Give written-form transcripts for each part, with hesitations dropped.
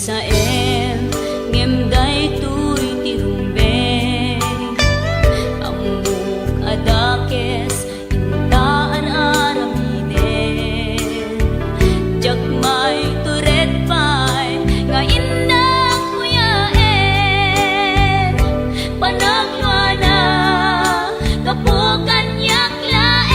saem ngem day tuy tirumben amuk adakes intaan aramiden jakmay turet pay nga indang kuyaen panagwana kapukan yaklaen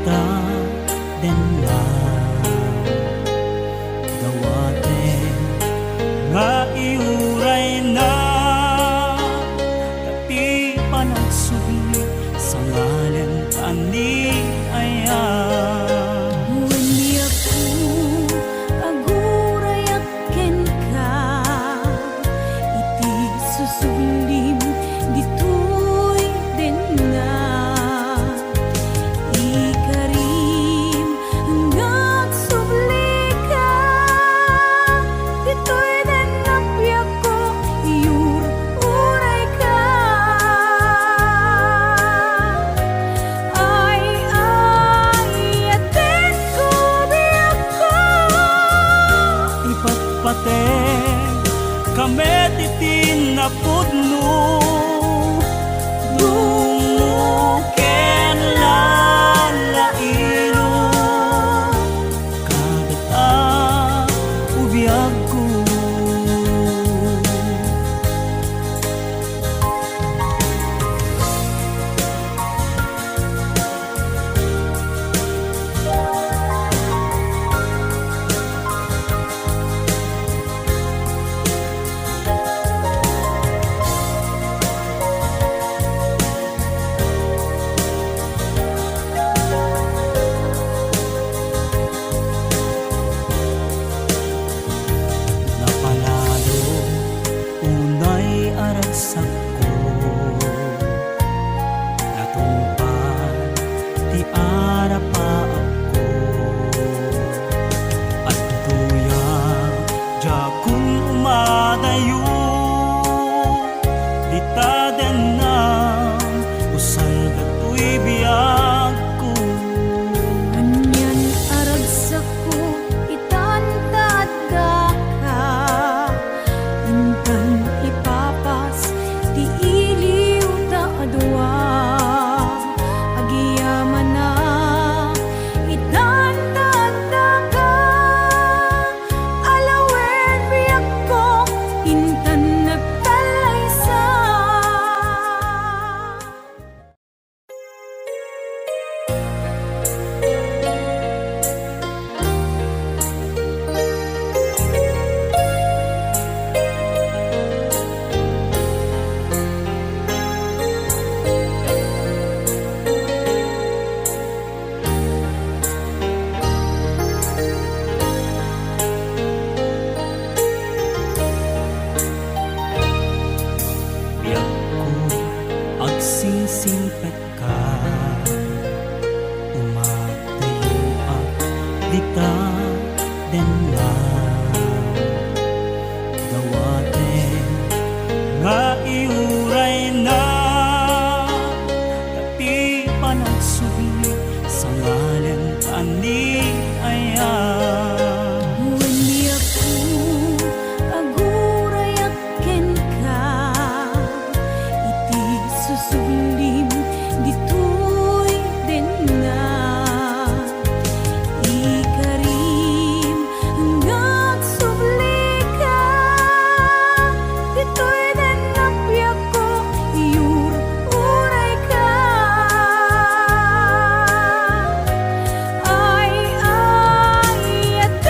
dita den na dawate nga iuray na tapi panagsubli sa ngalan ani ayan. When ako aguray aken ka, iti susublim ditoy den na. Ikarim hanggang subli ka, ditoy den napyak ko, iuray ka. Ay, atin ko biyak ko. Ipatpate kami titin na pudno dumuken lalailo kadata ubiyag ko. Napalalo unay aragsak ko natungpad ti ara pa ako at tuya jakun umadayo dita den na usal datoy biyag ko. Anyan aragsak ko, itantad ka, intan ipapas, ti iliw ta adwa, agiyaman na, itantad ka, alawen biyak ko, intan nagtalaysa. Biyak ko agsingsingpet ka umatayo at dita den na dawate nga iuray na tapi panagsubli sa ngalan ani ayan. When ako aguray aken ka, iti susublim ditoy den na. Ikarim hanggang subli ka, ditoy den napyak ko, iuray ka. Ay, atin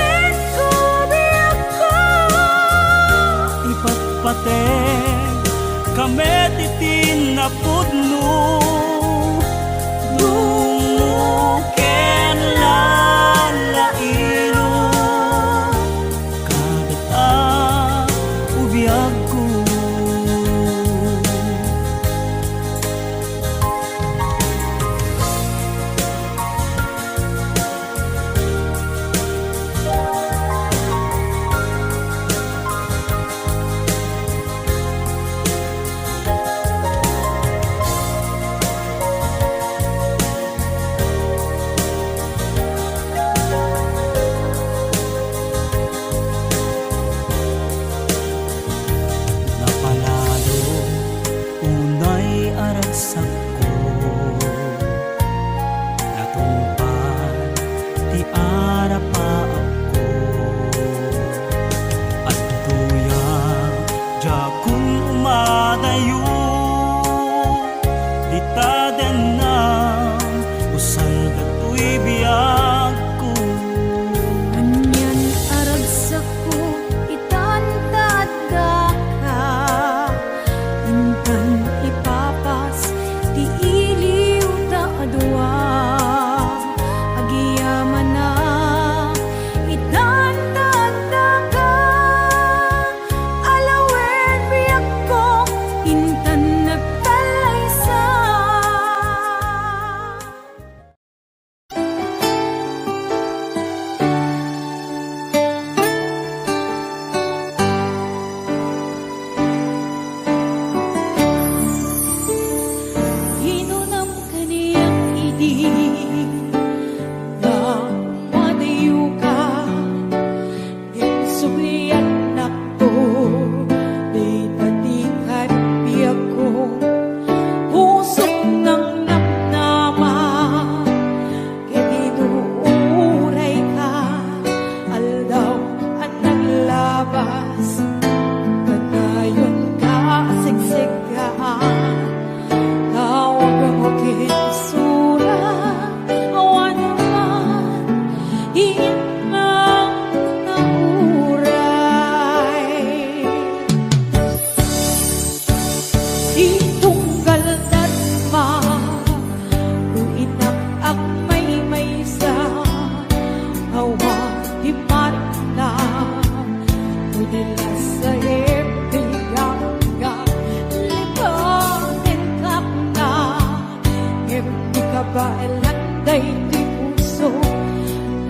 kabaelan day di puso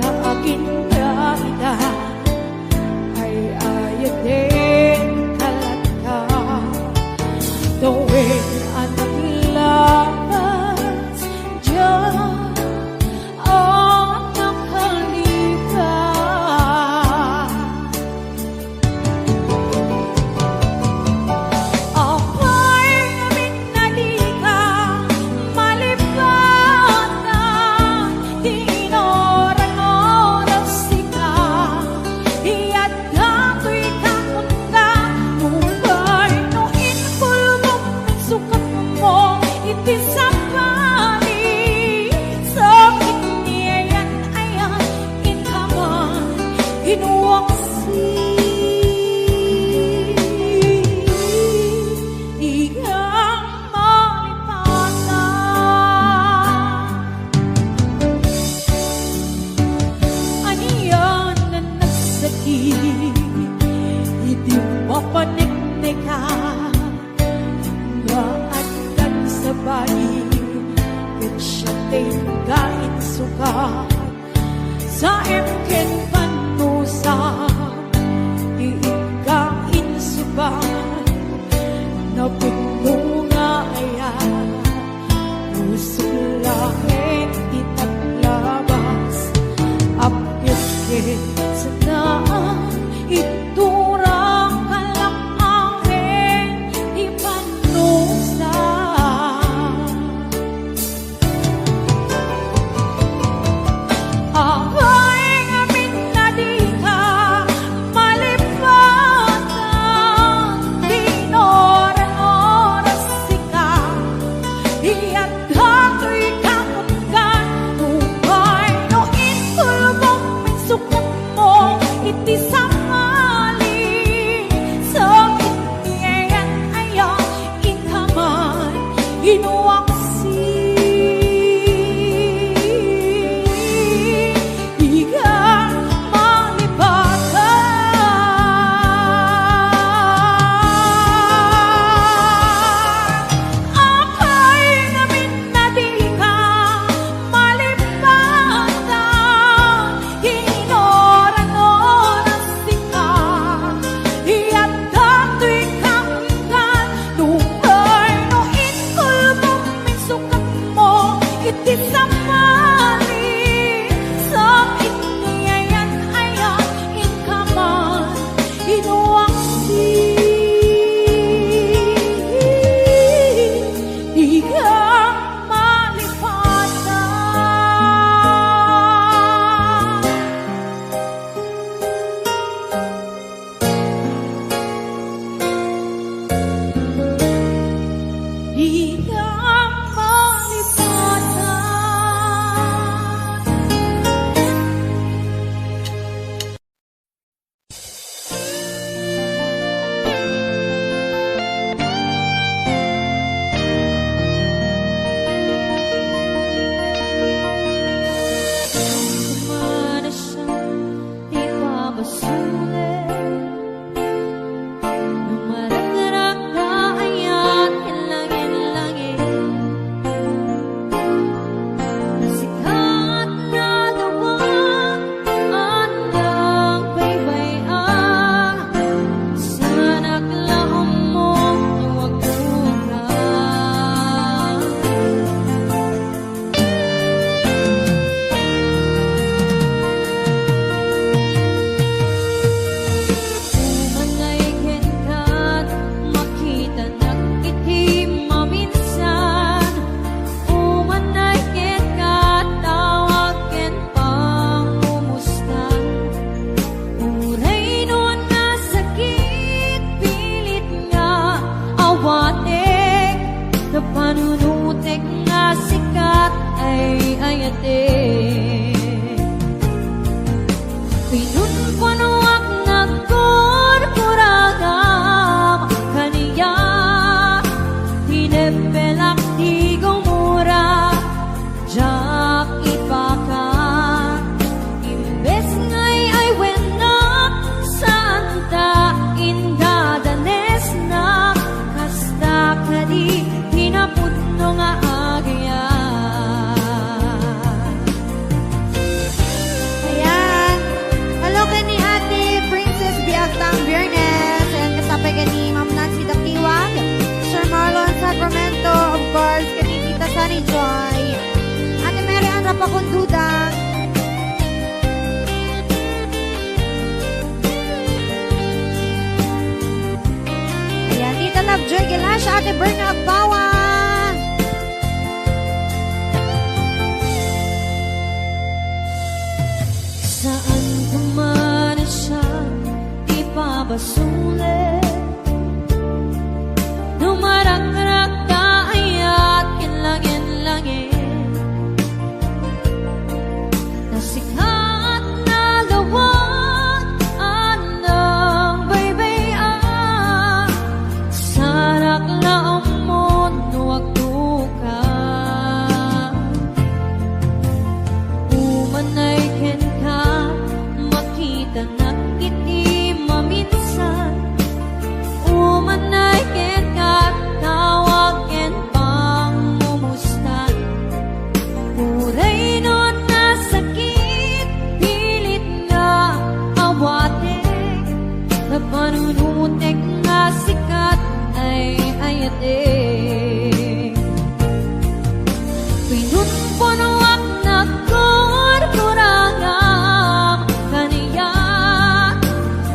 na aking kaida ay ayaw din kalata tuwing anak labas dyan ang nakalipas. Apay namin na di ka malipatan, di inoran-oras ka, iyan dato'y kamunta, nubay no inpulmong sukat mo, iti sa pali, sa kiniyan ayan, inkaman, inuwaksi. Di ka malipatan. Aniyan na nagsakit, hindi mapaniknik ka, maatan sa bayi, kat siya tinggain sukat, sa emken panusa, iikain subat, na bunga ayan, pusong langit itaglabas, apit-kit sa daan, iturang kalamahin, ipanusa. Apay ngamin na di ka malipatan, di inoran-oras ka, iyan dato'y kamungan, nubay no inpulmong minsukat mo, iti sa mali, sa kiniyan ayan, inkaman, inuwaksi. Di ka malipatan. Apay namin na di ka malipatan, inoran-oras ka, iyan dato'y kamungan, nubay no inpulmong minsukat mo, iti sa mali, sa kiniyan ayan, inkaman, inuwaksi. Di ka malipatan. Di ka malipatan. Kumana siyang di babasulit, lumarag-rag na ayan, hilangin-langin, sikat na dawag at nagbaybayan, sa naglaom mo nuwag-ugan. Umangay kenkat, makita nag-itim maminsan, umanay kenkat, tawag ken pangumustan, uray nun nga sakit, pilit nga awatek, na panunutek nga sikat ay ayatek. Pinunpunuak nagkurkuragam kaniya, tinepelak di gumura, jak ipakan, imbes ngay ay wenak, santa indadanes na, kasta kadi hinapudno nga agyan. Joy Galasha, Ate Berna Agbawa. Saan kumana siya, di pa ba sulit? Numaragrak ka ayat kinlangin-langin, nasikat na lawak anong baybayan, sarak na umon nuwag duka. Umanay ken ka, makita na kiti maminsan. Umanay ken ka, tawag ken pangumusta. Puray nun na sakit, pilit na awatek, na panunutek nga sikat ay ayatek. Pinunpunuak na kurkurangam kaniya,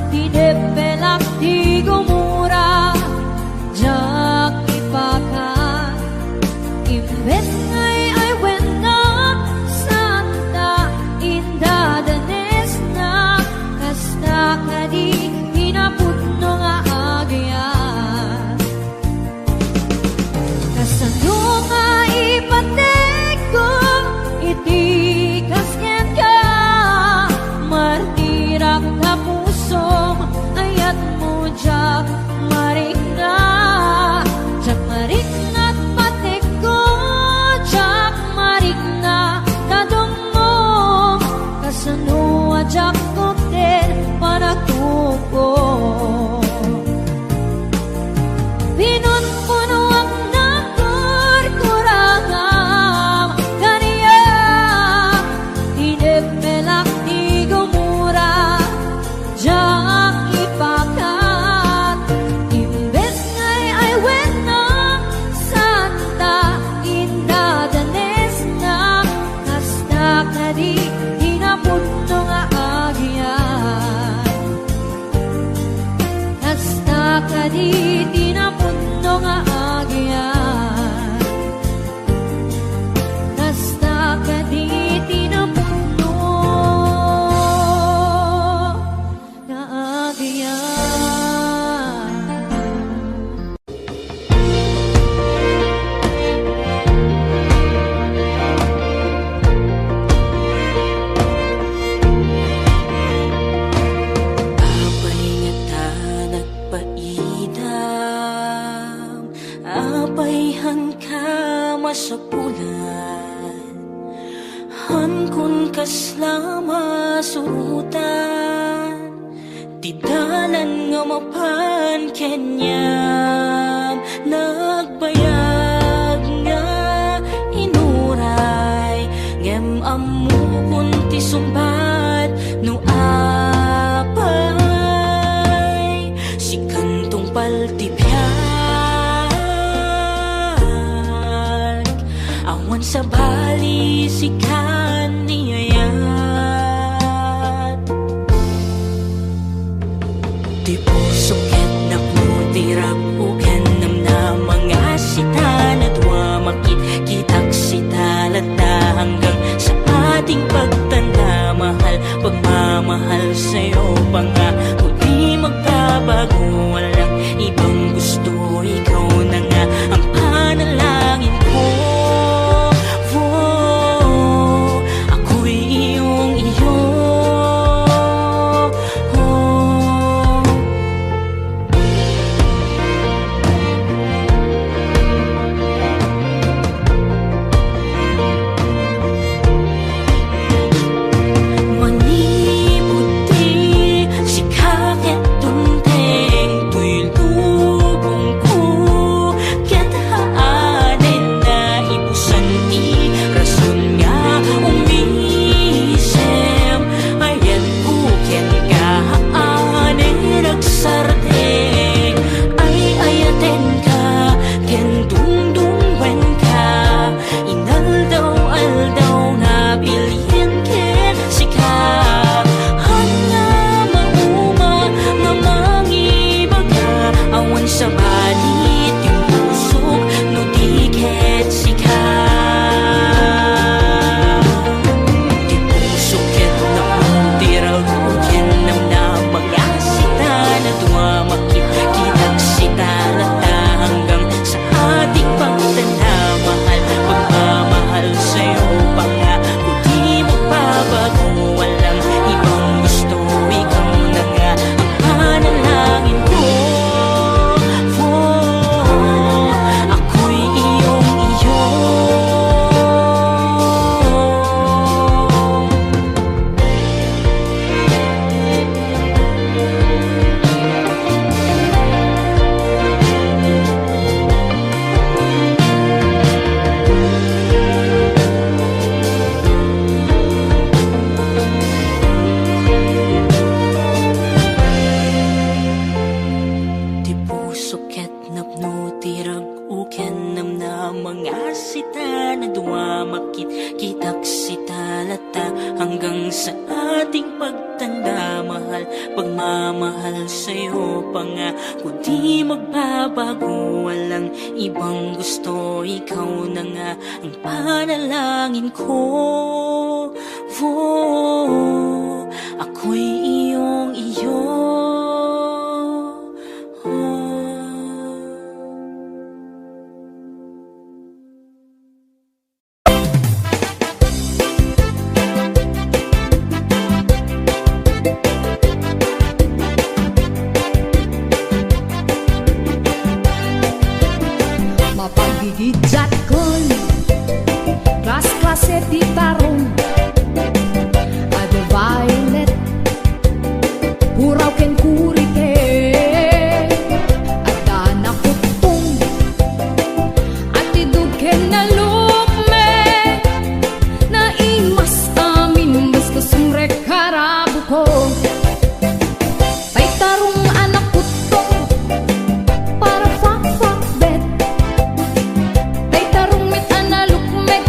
di depelak di gumura, jak ipakat. Imbes ngay ay wena, santa inda danes na, kasta kadi hinaputno nga agyan. Kasano nga ipatek ko, iti kasken ka, martirak na pusom, ayat mo jak marik na. Jak marik na't patek ko, jak marik na kadong mo. Kasano jak koktel panagtuko. Pinunpunuak na kurkurangam kaniya, hinepelak di gumura, jak ipakat. Imbes ngay ay wena, santa inda danes na, kasta kadi hinaputno nga agyan. Kasta kadi tinaputno nga agyan. Kasta kadi tinaputno nga agyan. Apay nga ta nagpaidam, apay hangka masapulan, hankun kaslama surutan, tidalan nga mapan kenyam, nagbayag nga inuray, ngem amu kunti sumbat no apay, si kantong paltipyak, awan sa bali si kaniyayat. Di puso ket nakutirap ukan nam na mga sita na dwa makit-kitak sita lata hanggang sa ating pagtanda. Mahal, pagmamahal sa'yo pa nga huli magbabago. Walang ibang gusto, ikaw na nga ang panalangin ko. Ako'y iyong iyo. Maniputi si makit-kitak si talata hanggang sa ating pagtanda. Mahal, pagmamahal sa'yo pa nga, kundi magbabago. Walang ibang gusto, ikaw na nga ang panalangin ko. Ako'y iyong iyo. Mapagigidjat kon Klas-klase di tarong Ada violet Puraw ken kurite Ada nakutong Atidug ken nalukme Naimas amin Mas kusumrek karabu ko Tay tarong anak kutong Para fak-fak bet Tay tarong mit analukmek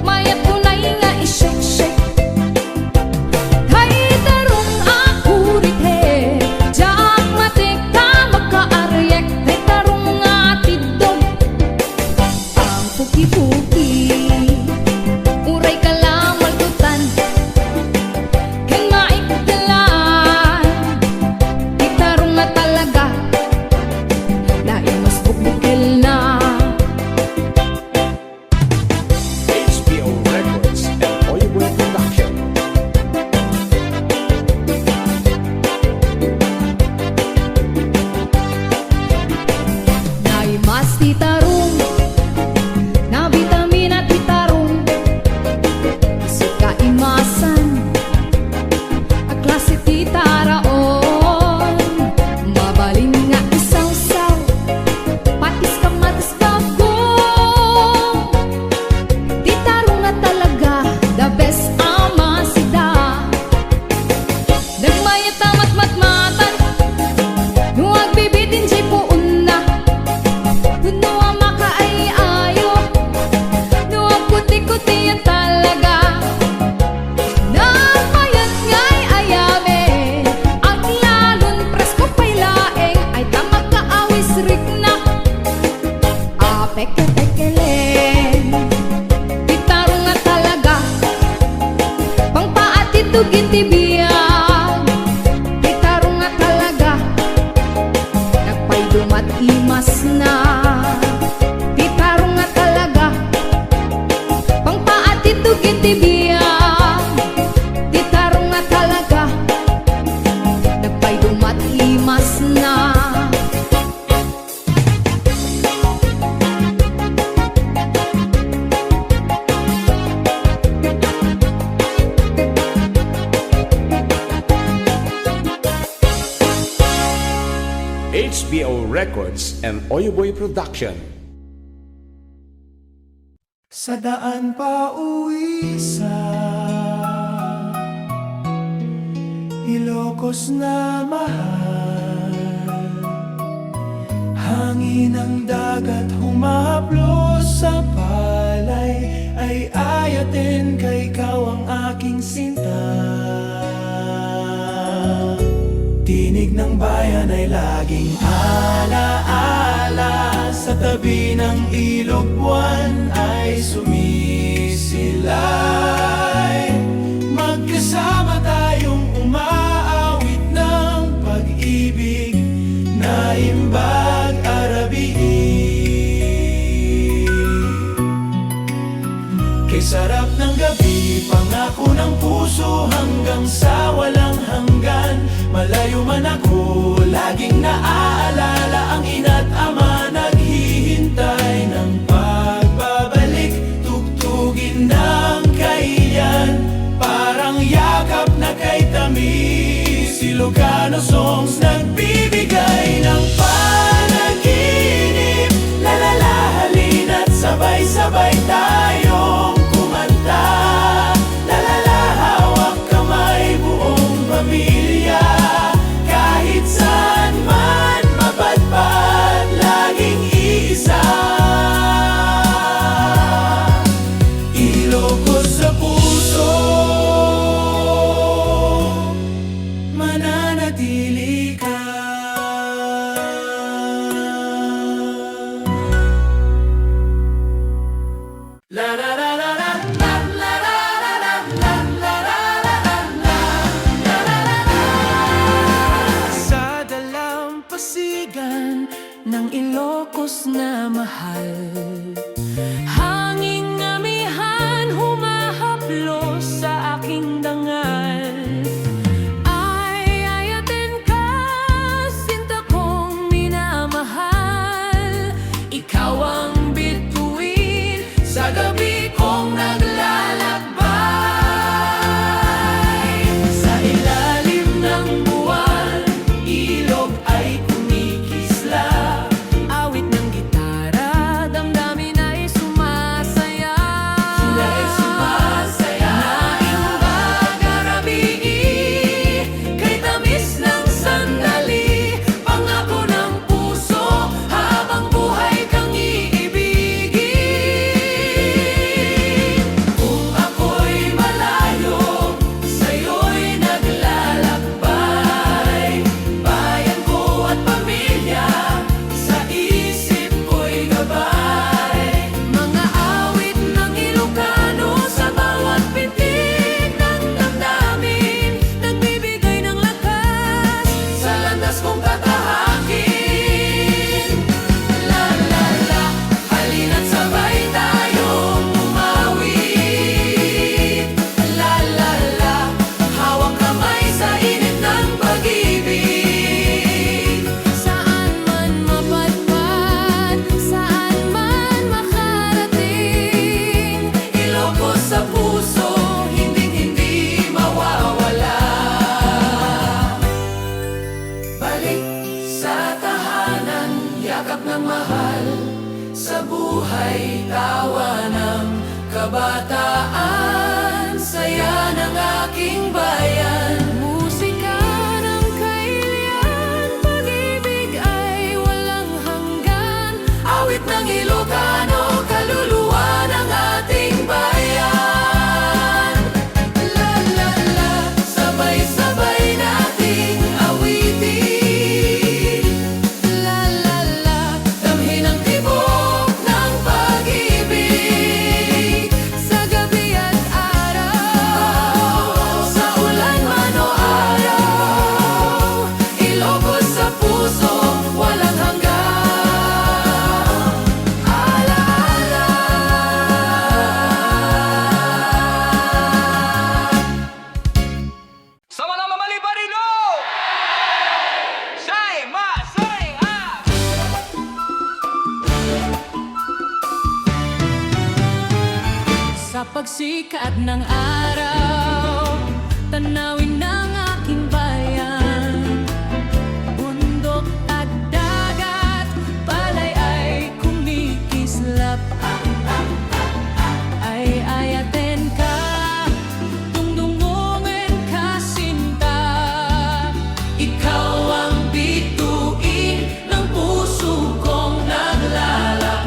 Mayat kunay nga ishake-shake Tay tarong akurite Jak matik ka magka-aryek Tay tarong nga tidog Ang puki-puki Uray ka lang maltutan Ken maikdalan Tay tarong nga talaga Lain mas bukbukil na HBO Records and Oyeboy Production. Naimas ti tarong Na vitamina ti tarong Isu kaimasan A klase ti taraon Mabalin nga isaw-saw Patis kamatis bagong Ti tarong nga talaga The best ama sida Nagmayat amat matmatan Nuwag bibitin si puun na Nuwag makaay ayo Nuwag kuti-kuti yan talaga Nagmayat nga'y ayame Ang lalon presko pa'y laeng Ay tamag kaawis rik na Peke-pekelen Gitarong nga talaga Pangpaatitugin ti biyag Gitarong nga talaga Nagpaydumat imas na Gitarong nga talaga Pangpaatitugin ti biyag Gitarong nga talaga Nagpaydumat imas na HBO Records and Oyeboy Production. Sa daan pa uwi sa Ilocos na mahal Hangin ng dagat humaplos sa palay Ay ayatin kay ikaw ang aking sinta Tinig ng bayan ay laging alaala Sa tabi ng ilog buwan ay sumisilay Magkasama tayong umaawit ng pag-ibig Na imbag arabi Kay sarap ng gabi, pangako ng puso hanggang sa walang hanggan Malayo man ako, laging naaalala ang ina't ama Naghihintay ng pagbabalik, tugtugin ng kailan Parang yakap na kay tamis, Ilocano songs nagbibigay ng panaginip Lalala, halina't sabay-sabay tayong kumanta Lalala, hawak kamay buong pamilya Kahit saan man mapadpad, laging iisa Ilocos sa puso, mananatili ka. La la la la la la la la la la la la la. Sa dalampasigan ng Ilocos na mahal, hanging amihan humahaplos sa aking dangal. Ay, ayatin ka, sinta kong minamahal. Ikaw ang bituin sa gabi kong naglalakbay. Sa ilalim ng buwan, ilog ay kumikislap. Awit ng gitara, damdamin ay sumasaya. Naimbag garabii, kay tamis ng sandali. Pangako ng puso, habang buhay kang iibigin. Kung ako'y malayo, sa'yo'y naglalakbay. Bayan ko at pamilya, sa isip ko'y gabay. Mga awit ng Ilocano, sa bawat pitik ng damdamin, nagbibigay ng lakas sa landas kong tatahakin. La la la, halina't sabay tayong umawit. La la la, hawak kamay sa init ng pag-ibig. Saan man mapadpad, saan man makarating, Ilocos sa puso, hinding-hindi mawawala. Balik sa tahanan, yakap ng mahal, sa buhay tawa ng kabataan, saya ng aking bayan. Musika ng kailian, pag-ibig ay walang hanggan. Awit ng Ilocano, kaluluwa ng ating bayan. La la la, sabay-sabay nating awitin. La la la, damhin ang tibok ng pag-ibig. Sa gabi at araw, sa ulan man o araw, Ilocos sa puso, walang hanggan. Alaala. Sama na mamali pa rin, no! Say, ma, say, ah! Sa pagsikat ng araw, tanawin ng aking bayan. Bundok at dagat, palay ay kumikislap. Ay ayatin ka, tungtungungin ka sinta. Ikaw ang bituin ng puso kong naglalakbay.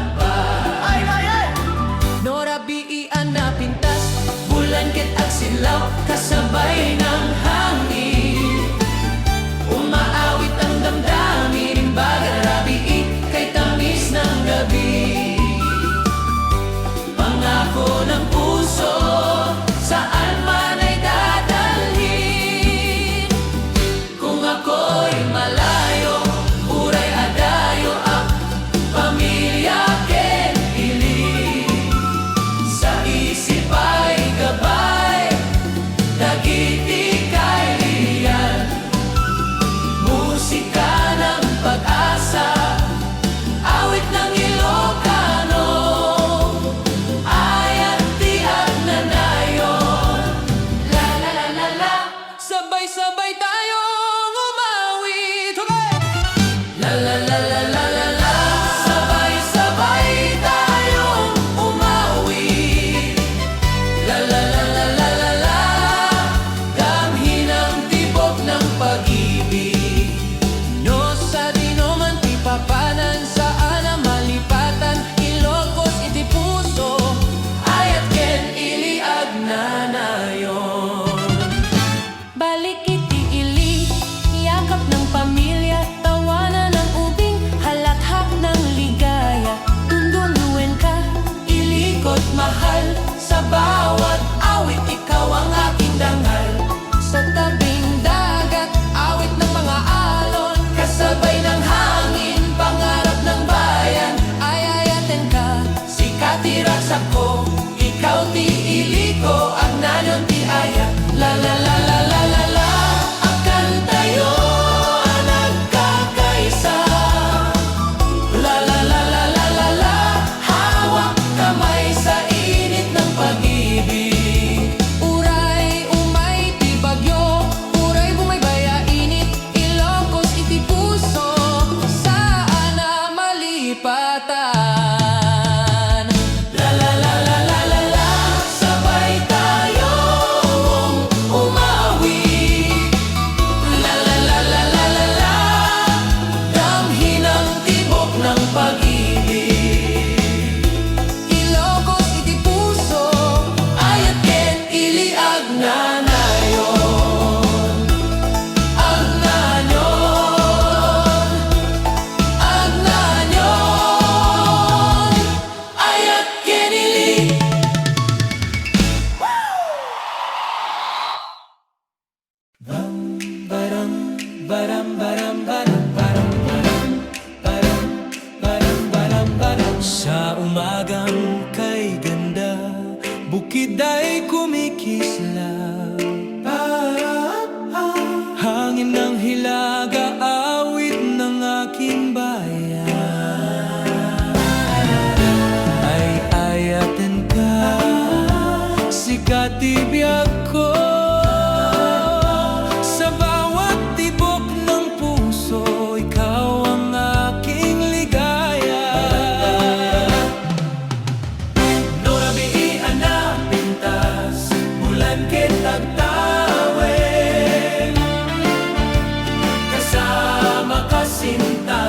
Norabiian na pintas, bulangkit at silaw, kasabay ng hangin. Umaawit ang damdamin, bagat rabii, kay tamis ng gabi. Pangako ng puso, saan man ay dadalhin. Kung ako'y malayo, uray adayo ang pamilya ken hiling. Sa isip ay gabay, dagiti kay liyan. Musika ng pag-asa, awit ng Ilocano, ayatin mahal. Sa bawat awit, ikaw ang aking dangal. Sa tabing dagat, awit ng mga alon. Kasabay ng hangin, pangarap ng bayan. Ayayatin ka, Si Katiraksak ko, ikaw ti iliko. Ang nanyon ti aya. La la la la la la la. Akan tayo ang nagkakaisa. La la la la la la la. Hawak kamay sa init ng pag-ibig. uray, umay, ti bagyo. Uray, bumaybaya, init, Ilocos, iti puso. Saan na malipatan? La la la la la la la. Sabay tayong umawi. La la la la la la la. Damhin ang tibok ng pag-ibig. Ilocos, iti puso. Ayat ken iliag na nayon. Ag nanyon. Ag nanyon. Ayat ken ili. Baram baram baram baram baram baram baram baram baram. Sa umagang kay ganda, bukid ay kumikislap. Hangin ng hilaga, awit ng aking bayan. Ay ayatin ka, sikat ibig ko. Sa bawat tibok ng puso, ikaw ang aking ligaya. Norabiian na pintas, bulan kitag tawin. Kasama kasinta,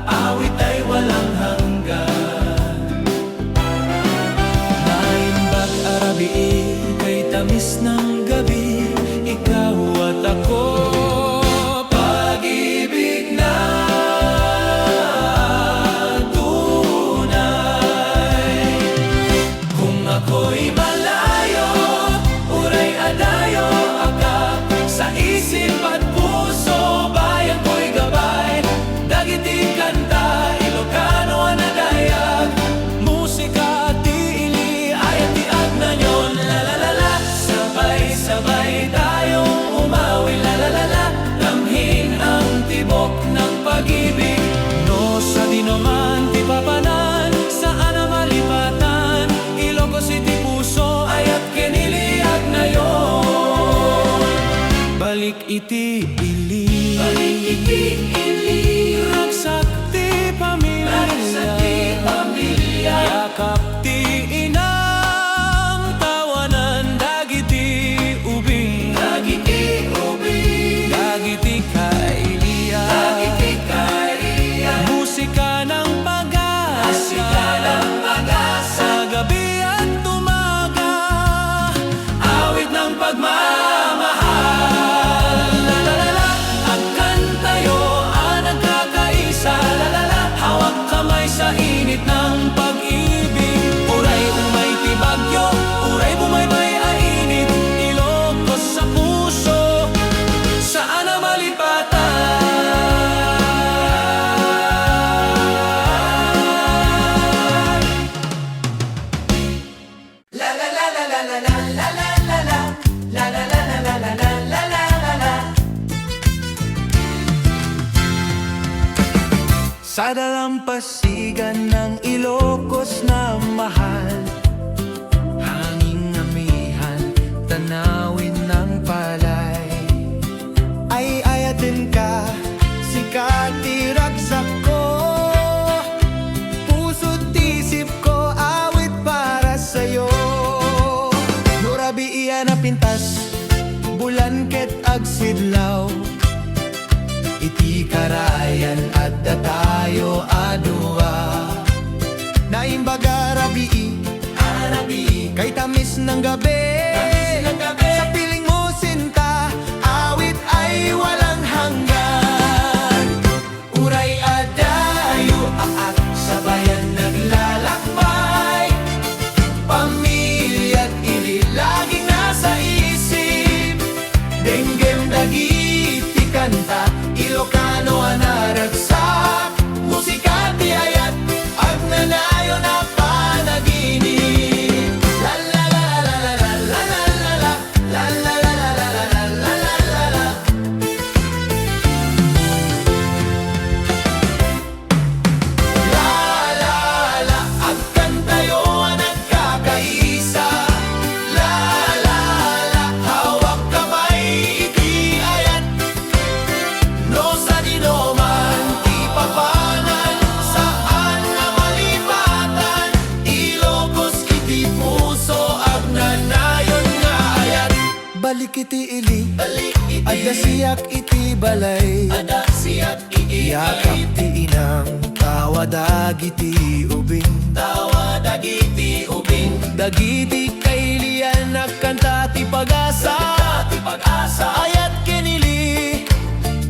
awit ay walang hanggan. Naimbag arabi, kay tamis ng gabi, ikaw at ako. Pag-ibig na tunay. Kung ako'y malayo, uray adayo akap. Sa isip at puso, bayan ko'y gabay. Dagiti kanta, Ilocano anadayag. Musika at tiili, ay at tiag na yun. La la la la, sabay-sabay tayong umawi. La la la la, damhin ang tibok ng pag-ibig. No sa di naman ti papanan, saan ang malipatan. Ilocos iti puso, ay at kiniliag na yon. Balik iti ili, balik iti ili. Ragsak ti pamilya, ragsak ti pamilya. Yakap ti inang tawanan, dagiti ubing, dagiti ubing. Dagiti kailiya, dagiti kailiya. Musika ng pag-asa, musika ng pag-asa. Sa gabi at umaga, awit ng pagmamahal. La la la la, akan tayo ang nagkakaisa. La la la, hawak kamay sa init ng pag-ibig. Uray umay ti bagyo, uray bumaybay ay init. Ilocos sa puso, saan na malipatan. La la la la la la la la la la la. La la la la la la la la la la la. Sa dalampasigan ng Ilocos na mahal, hanging amihan, tanawin ng palay. Ay ayatin ka, si Katiraksak ko. Puso't isip ko, awit para sa'yo. Norabiian na pintas, bulan ket agsidlaw. Iti karayan at datayo adua. Naimbaga rabii, arabii, kay tamis ng gabi. Sa piling mo sinta, awit ay walang hanggan. Uray adayo aak, sa bayan naglalakbay. Pamilya Balik iti ili, adda siyak iti balay, yakap ti inang, tawadag iti ubing, dagiti kailian nakanta ti pag-asa, ayat kinili,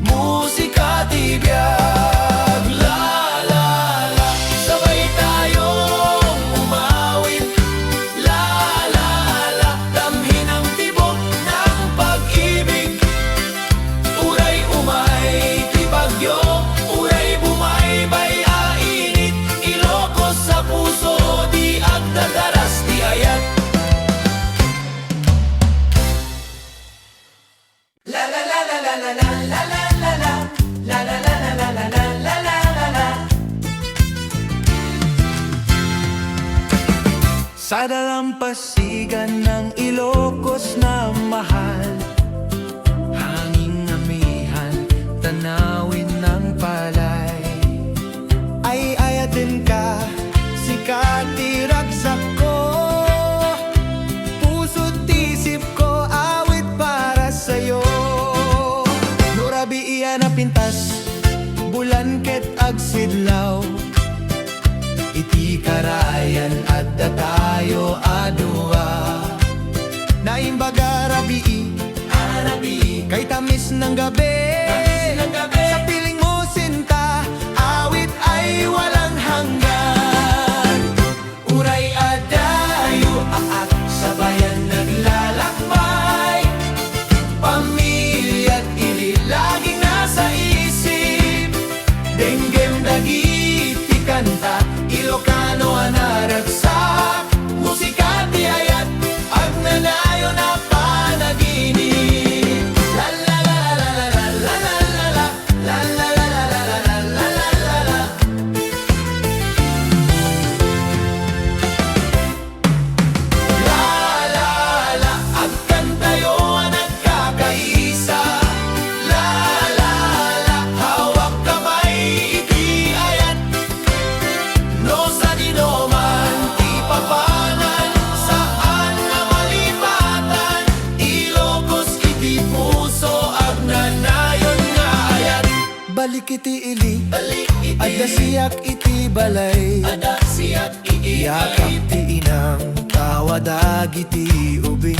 musika ti biyag. La la la, sabay tayong umawit. La la la, damhin ang tibok ng pag-ibig. Uray umay ti bagyo, uray bumaybay ainit. Ilocos sa puso, di agdadaras ti ayat. La la la la la la la la la la la. La la la la la la la la la la la. Sa dalampasigan ng Ilocos na mahal, hanging amihan, tanawin ng palay, ay ayatin ka, sikat iragsak ko, puso't isip ko, awit para sa'yo. Nurabi iyan na pintas, bulan ket agsidlaw, iti karayan at datayo adua. Naimbaga rabii, kay tamis ng gabi, sa piling mo sinta, awit ay walang hanggan. Uray adayo aak, sabayan naglalakbay, pamilya't ili laging nasa isip. Denggem dagiti kanta, Ilocano anaragsak, musika ti ayat, agnanayo na panaginip. La la la la la la la la la la. La la la la la la la la la la. La la la, agkantayo nagkakaisa. La la la, hawak kamay iti ayat. No sa dinoman, ti papanan, saan na malipatan. Ilocos iti puso, agnanayon nga ayat. Balik iti ili, adda siyak iti balay, yakap ti inang, tawadag iti ubing,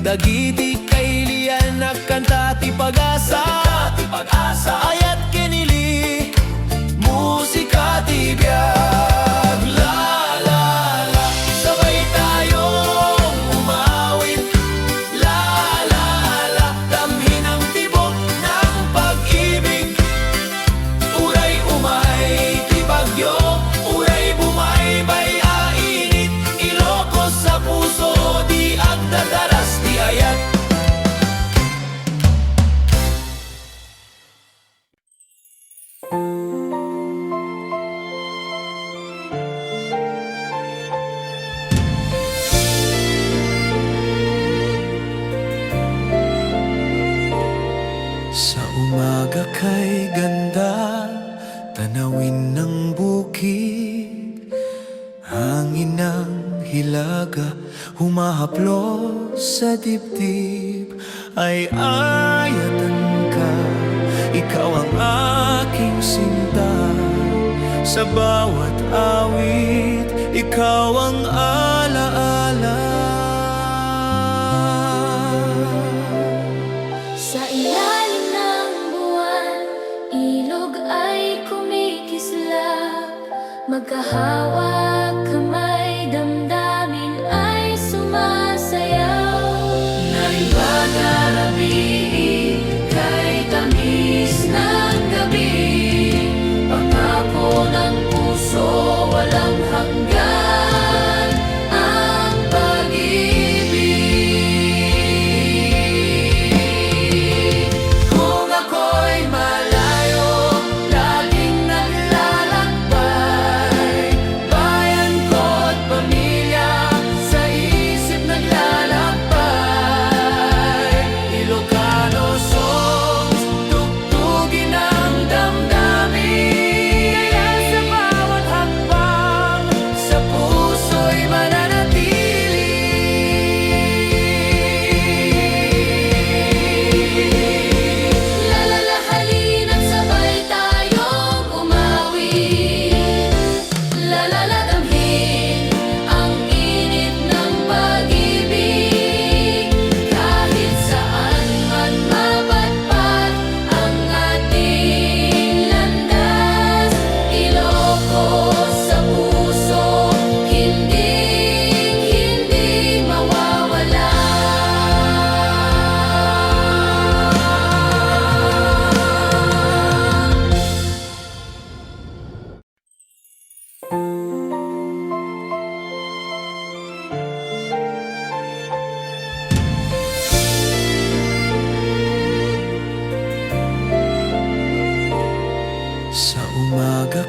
dagiti kailian nakanta ti pag-asa, ayat kinili, musika ti biyag. La la la, sabay tayong umawit. La la la, damhin ang tibok ng pag-ibig. Uray umay ti bagyo, uray bumaybay ainit. Ilocos sa puso, di agdadaras ti ayat. Sa umaga kay ganda, tanawin ng bukid, hangin ng hilaga, humahaplos sa dibdib. Ay ayatan ka, ikaw ang aking sinta, sa bawat awit, ikaw ang alaala. Sa ilalim ng buwan, ilog ay kumikislap, magkahawak kamay, damdamin ay sumasayaw. Naimbaga rabii, kay tamis ng gabi, pangako ng puso, walang hanggan ang pag-ibig. Kung ako'y malayo, laging naglalakbay,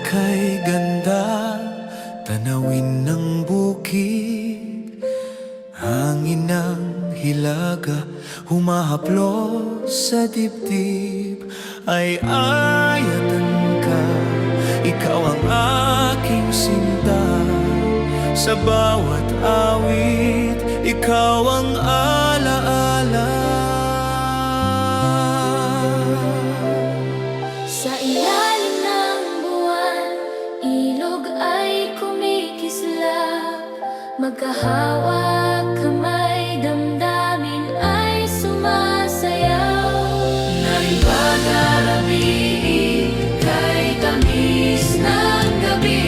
kay ganda, tanawin ng bukid, hangin ng hilaga, humahaplos sa dibdib. Ay ayatan ka, ikaw ang aking sinta. Sa bawat awit, ikaw ang alaala. Sa ilalim ng buwan, ilog ay kumikislap. Magkahawak kamay, damdamin ay sumasayaw. Naibagarami kay tamis ng gabi,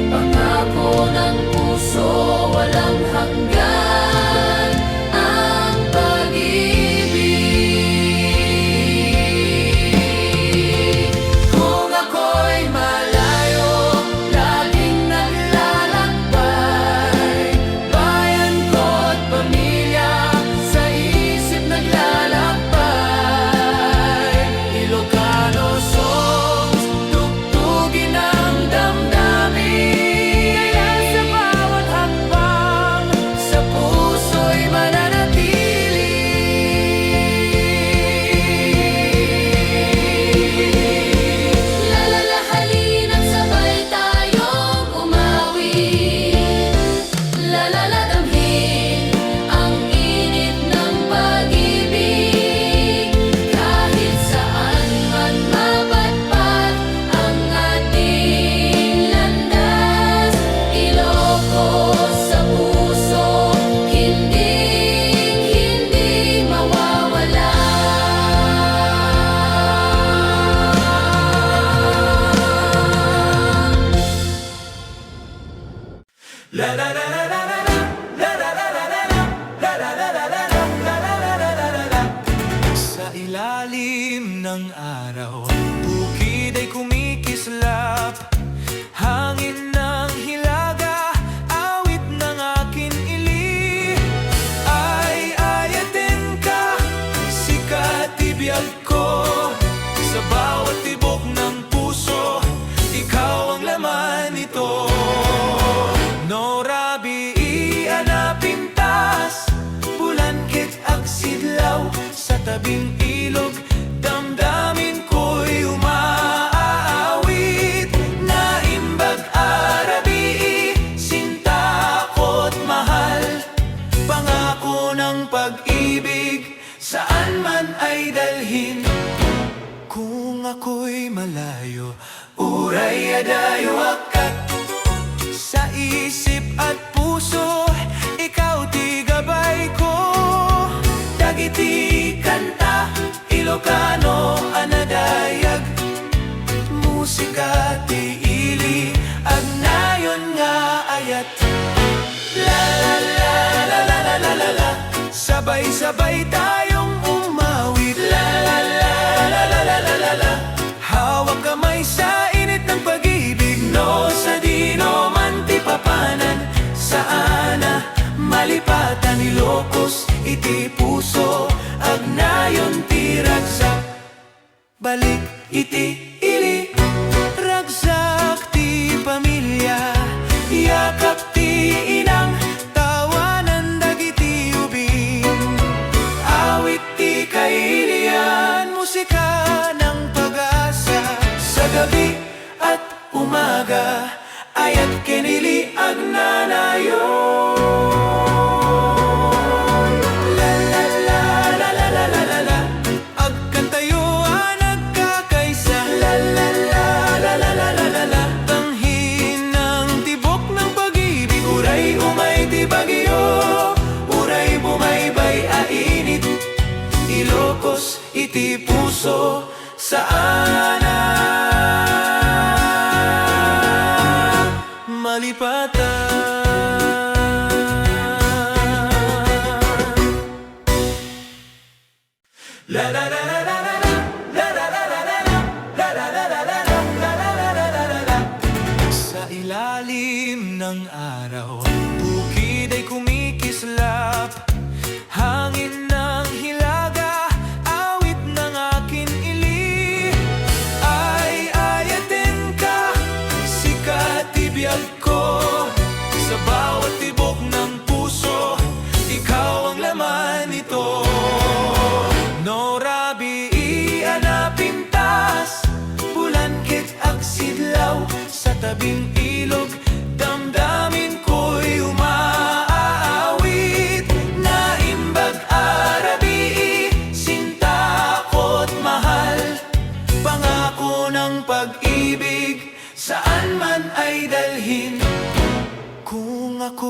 pangako ng puso walang hanggan ang pag-ibig. Kung ako'y malayo, laging naglalakbay, bayan ko't pamilya sa isip naglalakbay. Ilocano songs, tugtugin ang damdamin. Kaya sa bawat hakbang, sa puso'y mananatili. Lalala, halina't sabay tayong umawit. Lalala, damhin ang init ng pag-ibig. Kahit saan man mapatpat ang ating landas, Ilocos sa puso, hindi mawawala. La la la la la la la la la la la la la la la la la. Sa ilalim ng araw, bukid ay kumikislap, hangin ng hilaga, awit ng akin ili. Ay ayatin ka, sikat ibiyag ko, sa bawat tibok ng puso, ikaw ang laman nito. Norabi ianapintas, bulangkit agsidlaw, sa tabing ilog, damdamin ko'y umaawit. Naimbag arabi, sinta ko't mahal, pangako ng pag-ibig, saan man ay dalhin. Kung ako'y malayo, uray adayo akat, sa isip at puso, ikaw ti gabay ko. Dagiti kanta, Ilocano anadayag, musika ti ili, agnayon nga ayat. La la la la la la la la la, sabay-sabay tayong umawit. La la la la la la la la la, hawak kamay sa init ng pag-ibig. No sa dino man ti papanan, saana malipatan. Ilocos iti puso, agnayon ti ragsak, balik iti ili. Ragsak ti pamilya, yakap ti inang, tawanan dagiti ubing. Awit ti kailian, musika ng pag-asa, sa gabi at umaga, ayat kenili agnanayon. La la la la la la la la la, agkantayo nagkakaisa. La la la la la la la la la, tanghin ng tibok ng pag-ibig. Uray umay ti bagyo, uray bumaybay ainit. Ilocos iti puso, saana malipatan. La la la la la la la la la la la la la la la la la la. Sa ilalim ng araw, bukid ay kumikislap, hangin ng hilaga, awit ng akin ili.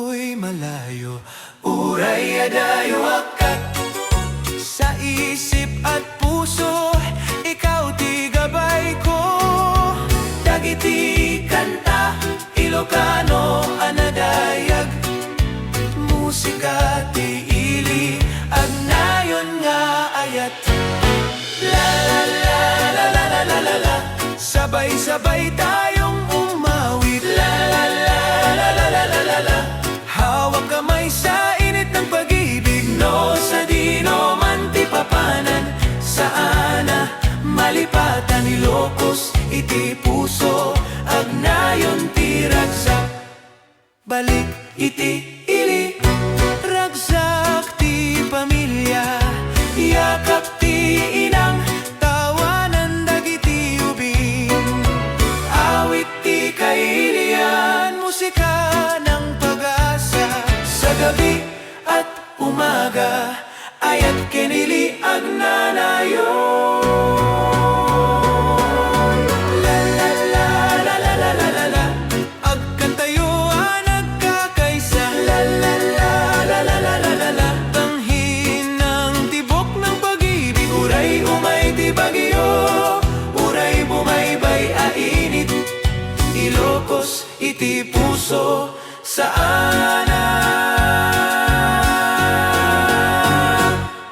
ako'y malayo, uray adayo akat. Sa isip at puso, ikaw ti gabay ko. Dagiti kanta, Ilocano, anadayag. Musika ti ili, agnayon nga ayat. La la la la la la la la la, sabay-sabay tayong umawit. La la la la la la la la la, hawak kamay sa init ng pag-ibig. No, sa dino man ti papanan, saana malipatan, Ilocos iti puso, agnayon ti ragsak. Balik iti ili, ragsak ti pamilya, yakap ti inang, tawanan dagiti ubing. Awit ti kailian, musika ng pag-asa. Sa gabi at umaga, ayat kinili agnanayon. La la la la la la la la la, agkantayo nagkakaisa. La la la la la la la la la, tanghin ng tibok ng pag-ibig. Uray umay ti bagyo, uray bumaybay a init. Ilocos iti puso, saana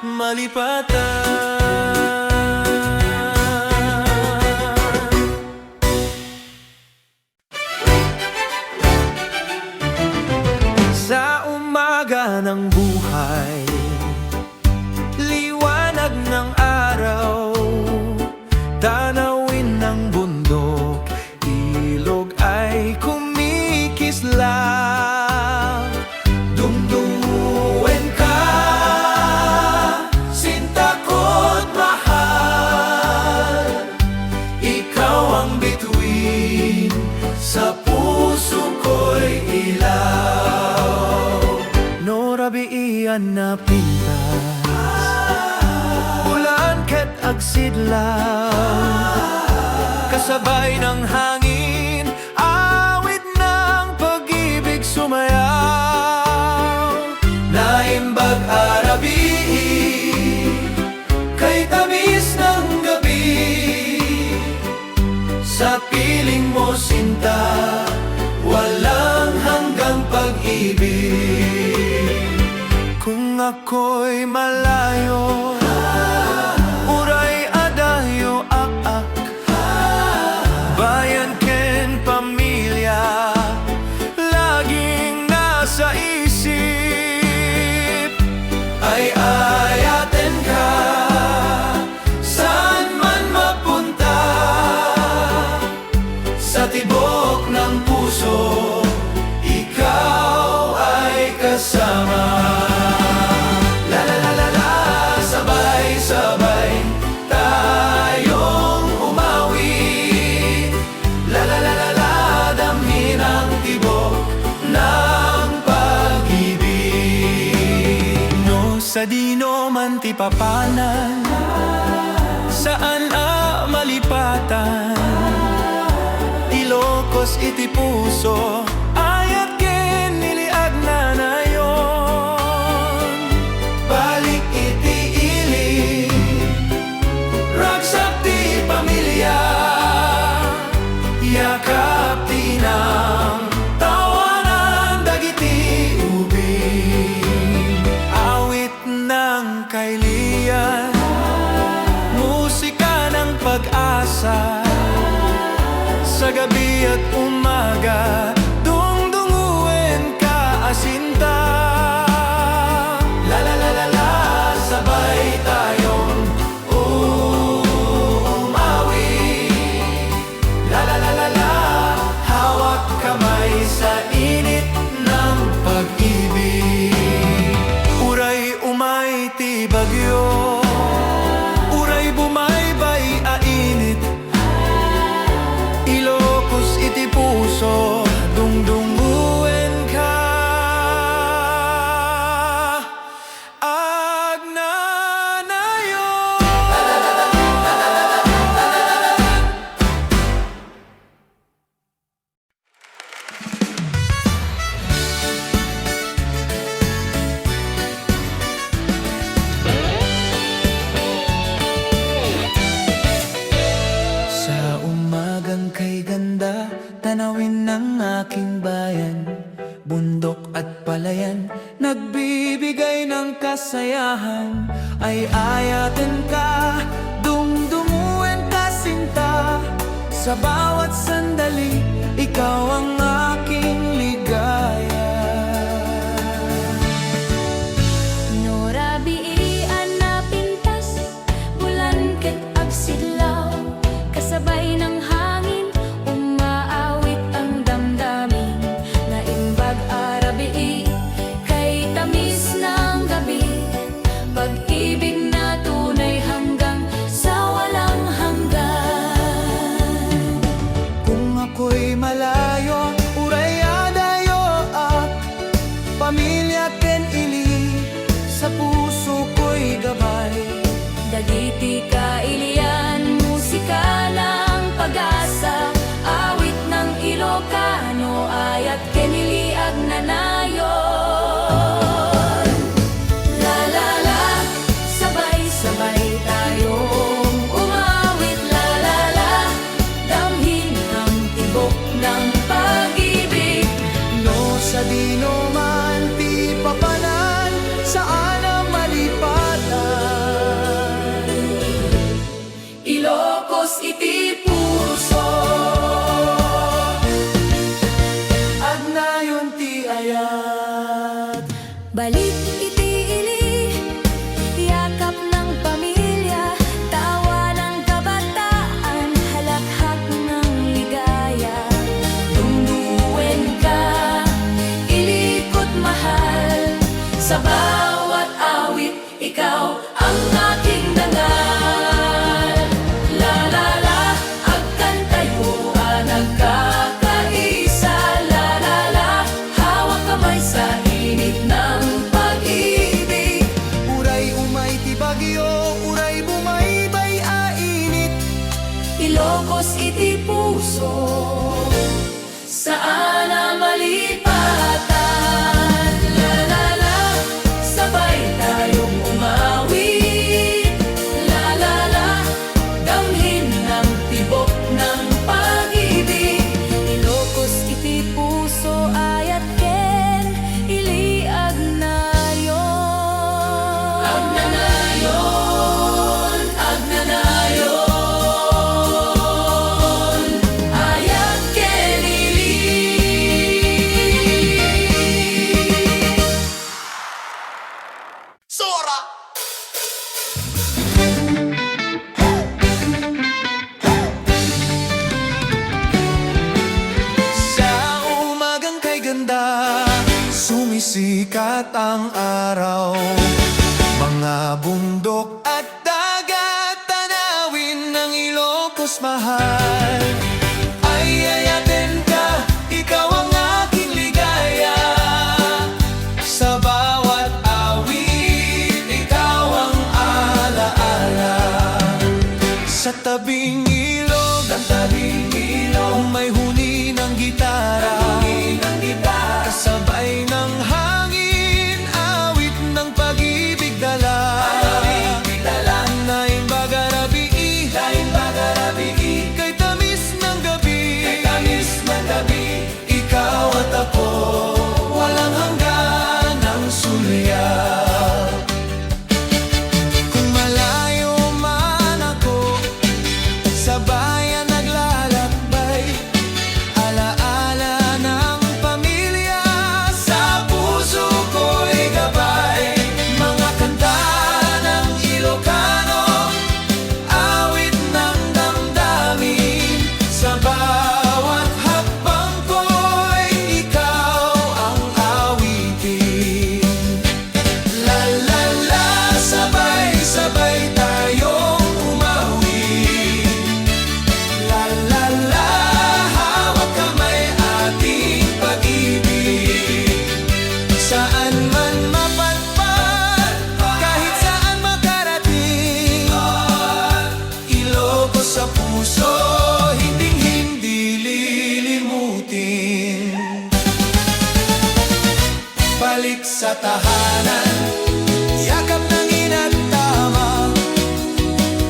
malipatan. Sa umaga ng buhay, liwanag ng araw, tanawin ng bundok, ilog ay kumikislap. Dumdumuin ka, sinta ko't mahal, ikaw ang bituin, sa puso ko'y ilaw. No rabiian na pintas, ulan ket agsidlaw, kasabay ng hangin, awit ng pag-ibig sumayaw. Naimbag arabi, kay tamis ng gabi, sa piling mo sinta, walang hanggang pag-ibig. Kung ako'y malayo, uray adayo ak-ak, bayan ken pamilya, laging nasa isip. Ay ayaten ka, saan man mapunta, sa tibok ng puso, ikaw ay kasama. La la la la la, sabay-sabay tayong umawi. La la la la la, damhin ang tibok ng pag-ibig. No, sa dino man ti papanan, saan malipatan, Ilocos iti puso, ayat kinili agnanayon. Balik iti ili, ragsak ti pamilya, yakap ti nang, tawanan dagiti ubing. Awit ng kailian, musika ng pag-asa. Sa gabi at umaga, Cagayan, nagbibigay ng kasayahan. Ay ayatin ka, dumdumuin ka sinta. Sa bawat sandali, ikaw ang aking ligaya. Norabiian na pintas, bulan ket agsidlaw, kasabay ng hangin, umaawit ang damdamin. Naimbag arabii, kay tamis ng gabi, pag-ibig na tunay hanggang sa walang hanggan. Kung ako'y malayo, uraya dayo at pamilya ken ili, sa puso ko'y gabay. Dagiti kailian, musika ng pag-asa, awit ng Ilocano, ayat keniliag nanayon. La la la, sabay-sabay tayong umawit. La la la, damhin ang tibok ng pag-ibig. No sa dino man ti papanan, saan ang malipatan. Ilocos iti puso, Agnayon ti ayat. balik iti ili, yakap ng pamilya, tawa ng kabataan, halakhak ng ligaya. Dumduwen ka, ilikot mahal, sa bawat awit, ikaw ang aking dangal. La la la, agkan tayo, nagkakaisa. La la la, hawak kamay sa init ng pag-ibig. Uray umay ti bagyo, uray bumaybay a init. Ilocos iti puso, saan ang malipatan. La la la, sabay tayong umawit. La la la, damhin ng tibok ng pag-ibig. Ilocos iti puso, ayat ken iliag nayon. Agnanayon, agnanayon, ayat ken ili. Sora! Sa umagang kay ganda, sumisikat ang araw. Mga bundok at dagat, tanawin ng Ilocos mahal. Ay ayatin ka, ikaw ang aking ligaya. Sa bawat awit, ikaw ang alaala. Sa tabing ilog, may huni ng gitara. Kasabay ng hangin, awit ng pag-ibig dala. Naimbag arabii, kay tamis ng gabi. Ikaw at ako, walang hanggan ang sulyap. Kung malayo man ako, sa bayan naglalakbay, alaala ng pamilya, sa puso ko'y gabay. Mga kanta ng Ilocano, awit ng damdamin, sa bawat hakbang ko'y ikaw ang awitin. La la la, sabay-sabay tayong umawit. La la la, hawak kamay ating pag-ibig. Saan man mapadpad, kahit saan makarating, Ilocos sa puso, hinding-hindi lilimutin. Balik sa tahanan, yakap ng ina't tama,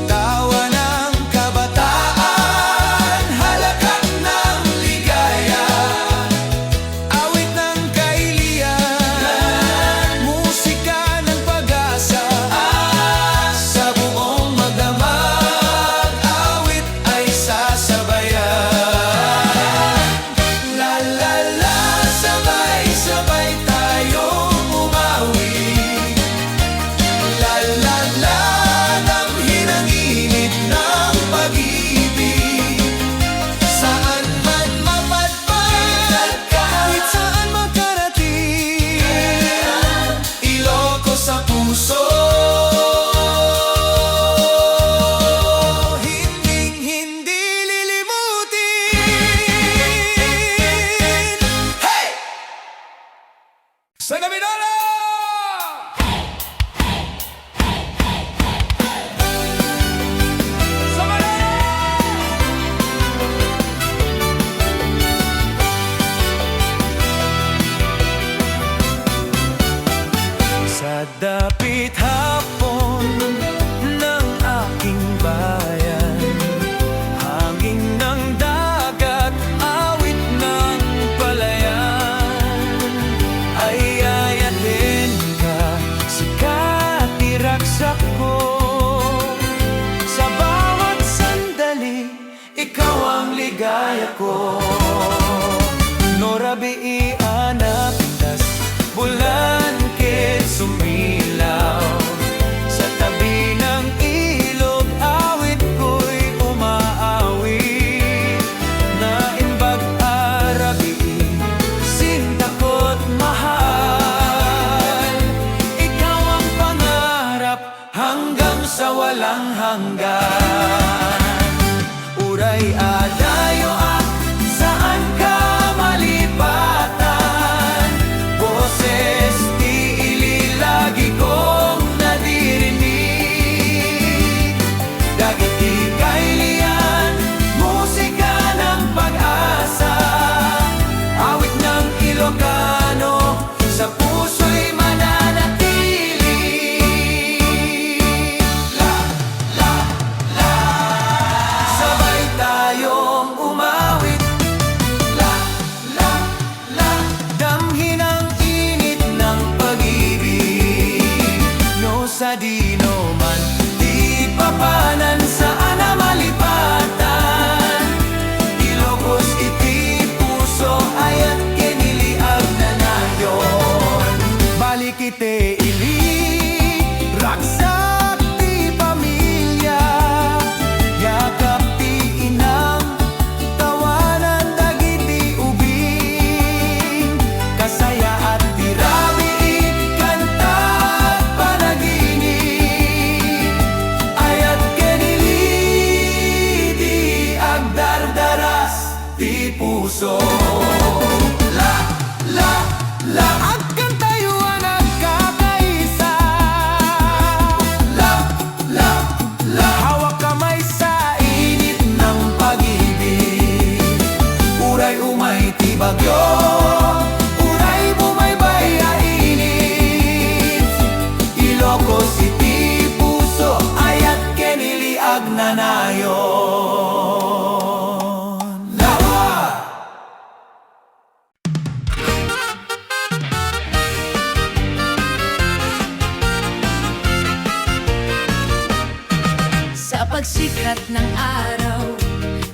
tawa ng kabataan, halakak ng ligaya, awit ng kailian. Sa Mindoro! Sa Manila! Sa dapit hapon ng aking bayan, hangin ng dagat, awit ng palayan, ay ayatin ka, sikat iraksak ko. Sa bawat sandali, ikaw ang ligaya ko. Norabi anak, tas bulan kit sumilaw. Sa tabi ng ilog, awit ko'y umaawit. Naimbag arabi, sinta ko't mahal. Ikaw ang pangarap hanggang sa walang hanggan. Uray adayo saan ka malipatan. Boses tiili lagi kong naririnig. Dagiti kailian, musika ng pag-asa. Awit ng Ilocano, sa puso'y mananatili. Sabay tayong umawit. Damhin ang init ng pag-ibig. No sa dino man, di papanan saan na malipatan. Ilocos iti puso, ayat kiniliag na nayon. Balik iti ili, raksak ti pamilya. Yakap ti inang, tawanan dagiti ubing. Kasaya at tirabi, kanta at panaginip. Ayat kenili, di agdardaras ti puso. Agkan tayo ang nagkakaisa. Hawak kamay sa init ng pag-ibig. Uray umay ti bagyo, uray bumaybay a init. Ilocos iti puso, ayat keniliag na nayon. Lawa! Sa pagsikat ng araw,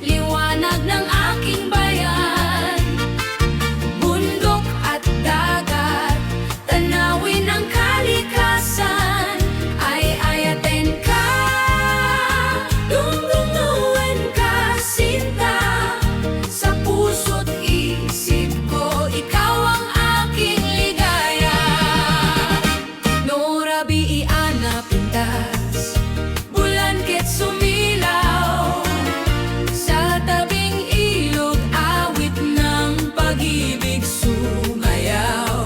liwanag ng aking bayan. Bundok at dagat, tanawin ang kalikasan. Ay ayatin ka, dungdunguin ka, sinta. Sa puso't isip ko, ikaw ang aking ligaya. Norabi iana pintas, bulan ket sumilaw. Sa tabing ilog, awit ng pag-ibig sumayaw.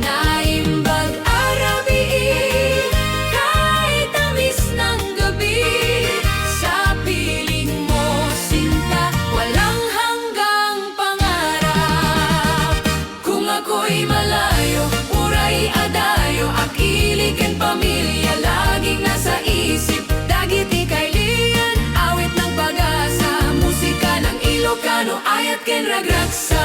Naimbag arabi, kahit tamis ng gabi. Sa piling mo, sinta, walang hanggang pangarap. Kung ako'y malayo, uray adayo, akilig and pamilya, laging nasa isip. Dagiti kailian, awit ng pag-asa. Musika ng Ilocano, ayat ken ragragsa.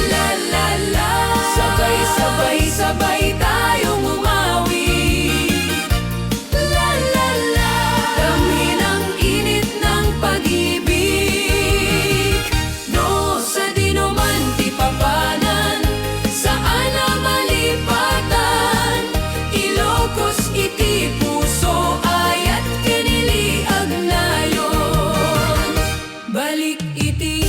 La la la, sabay sabay sabay tayong umawit. La la la, damhin ang init ng pag-ibig. No sa dino man ti papanan, saan na malipatan. Ilocos iti puso, ayat keniliag nayon. Balik iti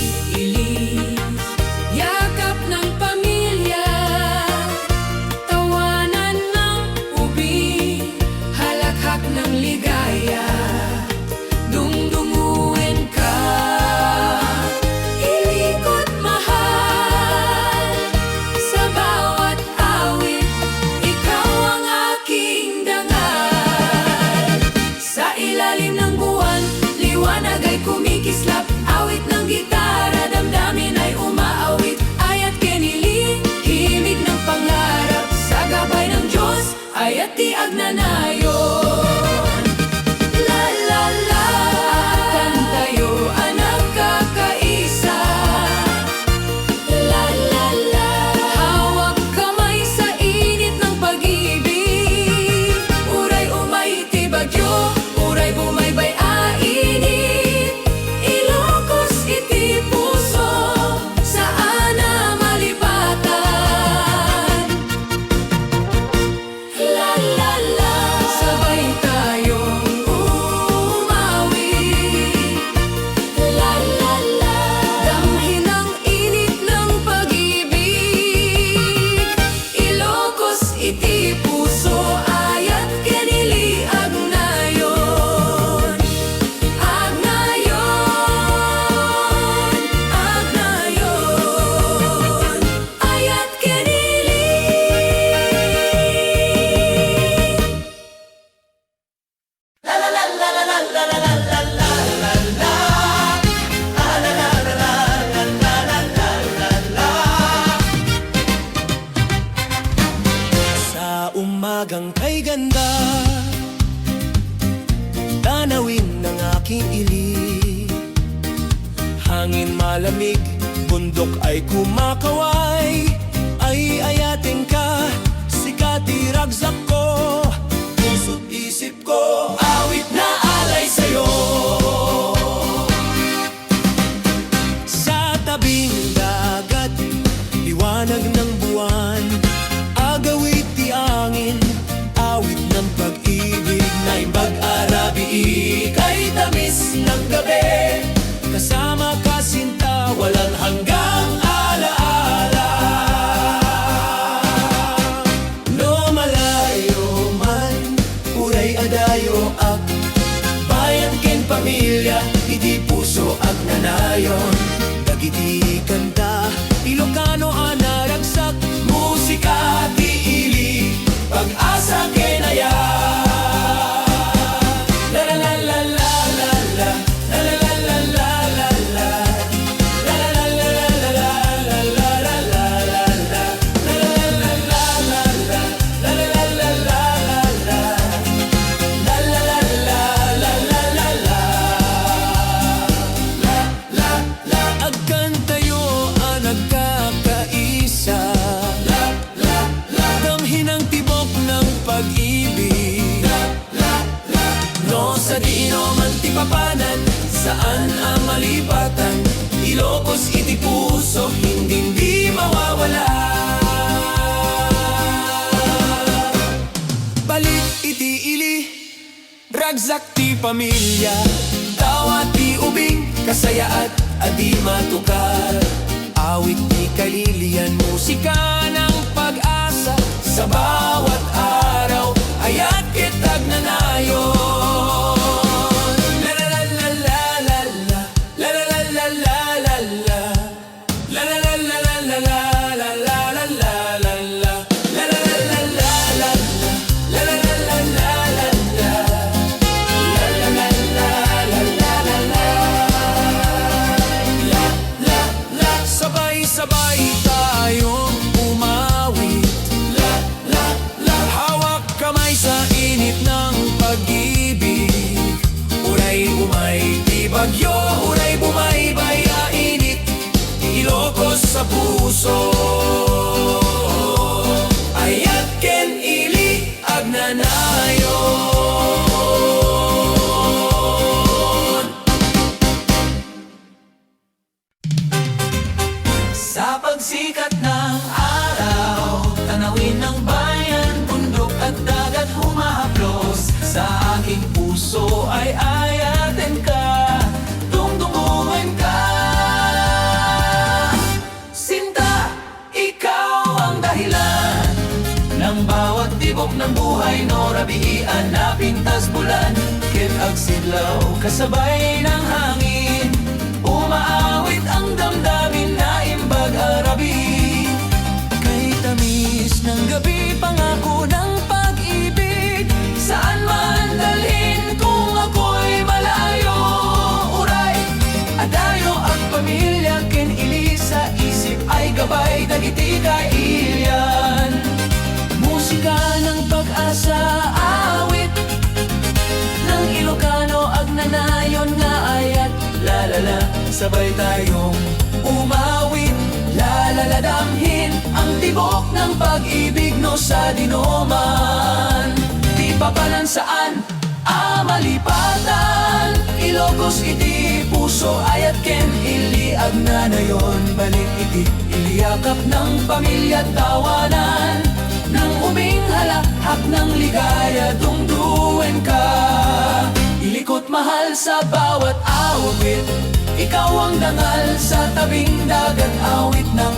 agnanayon. La la la, akan tayo ang nagkakaisa. La la la, hawak kamay sa init ng pag-ibig. Uray umay tibagyo, uray bumaybay ainit. Ilocos iti puso, saan na malipatan. La la la, sabay tayong umawi. La la la, damhin ang init ng pag-ibig. Ilocos iti puso, ayat kenili agnayon. Agnayon, agnayon, ayat kenili. Sa umagang kay ganda, tanawin ng aking ili. Hangin malamig, bundok ay kumakaway. Ay ayating ka, sikati ragsak ko. Puso't isip ko, awit na alay sa'yo. Sa tabing dagat, liwanag ng buwan. Agawit di angin, awit ng pag-ibig. Na imbag arabi, kay tamis ng gabi. Kasama ka sinta, walang hanggang alaala. No malayo man, uray adayo ak. Bayan ken pamilya, iti puso agnanayon. Dagiti kanta, Ilocano anaragsak. Musika ti ili, pag-asa kenaya. La la la la la la la, la la la la la la la, la la la la la la la la la la la la, la la la la la la, la la la la la la la, la la la la la la la. La la, agkan tayo ang nagkakaisa. La la la, damhin ang tibok ng pag-ibig. La la la, no sa diino man tipapanan, saan ang malipatan. Ilocos iti puso, hindi mawawala. Balik iti ili, ragsak ti pamilya. Tawa ti ubing, kasaya at adi matukar. Awit ti kalilian, musika ng pag-asa. Sa bawat araw, ayat kitag nanayon. La la la la la la la, la la la la la la la, la la la la la la la la la la la la la, la la la la la la la, la la la la la la la, la la la la la la la la. La la la, sabay-sabay tayong umawit. La la la, hawak kamay sa init ng pag-ibig. Uray umay di bagyo, uray bumaybay init. Ilocos sa puso, ayat ken ili agnanayon. Sa pagsikat ng araw, tanawin ng bayan, bundok at dagat humahaplos. Sa aking puso ay ayatin ka, tungtunguhin ka. Sinta, ikaw ang dahilan ng bawat tibok ng buhay. No rabian na pintas bulan, ket agsidlaw kasabay ng hangin. Umaawit ang damdamin na imbag arabi. Kay tamis ng gabi, pangako ng pag-ibig. Saan man dalhin kung ako'y malayo. Uray, adayo ang pamilya, ken ili sa isip ay gabay. Dagiti kailian, musika ng pag-asa. sabay tayong umawit. Laladamhin ang tibok ng pag-ibig no sa dinoman. Di papanan saan malipatan, Ilocos iti puso ayat ken iliag na nayon. Balik iti iliyakap ng pamilya tawanan, nang uming halakhak ng ligaya dungduwen ka. Ilikot mahal sa bawat awit, ikaw ang dangal sa tabing dagat awit ng